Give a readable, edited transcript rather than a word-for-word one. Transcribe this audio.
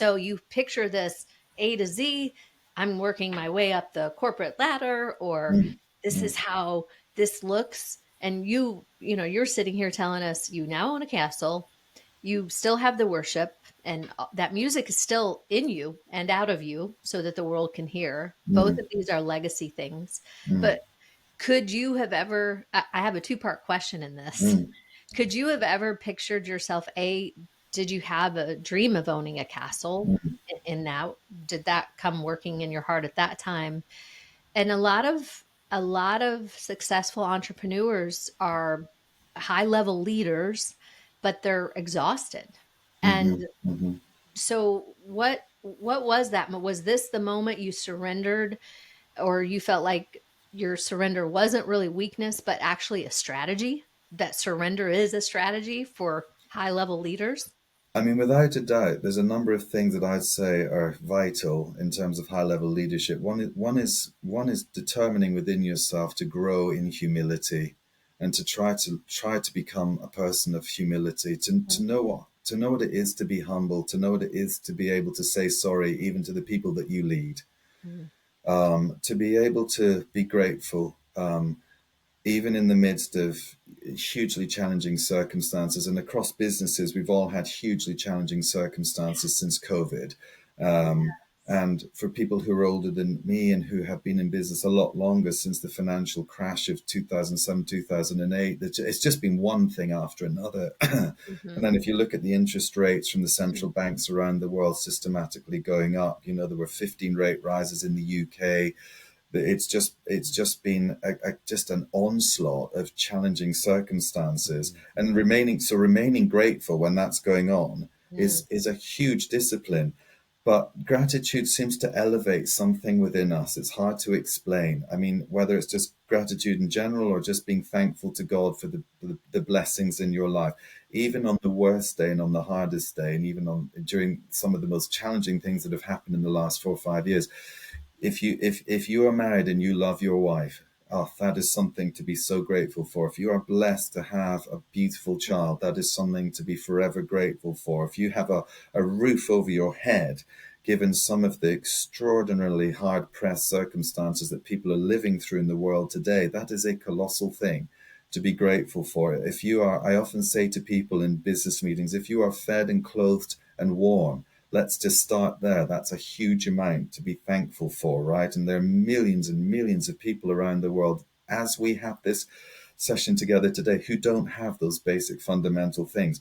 So you picture this A to Z, I'm working my way up the corporate ladder, or Mm, this mm, is how this looks. And you're sitting here telling us you now own a castle, you still have the worship, and that music is still in you and out of you so that the world can hear. Both mm, of these are legacy things. mm, But could you have ever, I have a two-part question in this. mm, Could you have ever pictured yourself, did you have a dream of owning a castle? mm, In that, did that come working in your heart at that time? And a lot of successful entrepreneurs are high level leaders, but they're exhausted. And mhm, mhm. so what was that? Was this the moment you surrendered, or you felt like your surrender wasn't really weakness, but actually a strategy? That surrender is a strategy for high level leaders? I mean, without a doubt, there's a number of things that I'd say are vital in terms of high-level leadership. One is determining within yourself to grow in humility, and to try to become a person of humility, to know what it is to be humble, to know what it is to be able to say sorry even to the people that you lead, Mm, to be able to be grateful. Even in the midst of hugely challenging circumstances, and across businesses, we've all had hugely challenging circumstances since COVID. Um, yes. and for people who are older than me and who have been in business a lot longer, since the financial crash of 2007, 2008, it's just been one thing after another. And Mhm. then if you look at the interest rates from the central banks around the world systematically going up, there were 15 rate rises in the UK. It's just been just an onslaught of challenging circumstances, and remaining grateful when that's going on Mm, is a huge discipline. But gratitude seems to elevate something within us. It's hard to explain. I mean, whether it's just gratitude in general or just being thankful to God for the blessings in your life, even on the worst day and on the hardest day, and even during some of the most challenging things that have happened in the last 4 or 5 years. If you are married and you love your wife, oh, that is something to be so grateful for. If you are blessed to have a beautiful child, that is something to be forever grateful for. If you have a roof over your head, given some of the extraordinarily hard pressed circumstances that people are living through in the world today, that is a colossal thing to be grateful for. I often say to people in business meetings, if you are fed and clothed and warm, let's just start there. That's a huge amount to be thankful for, right? And there are millions and millions of people around the world, as we have this session together today, who don't have those basic fundamental things.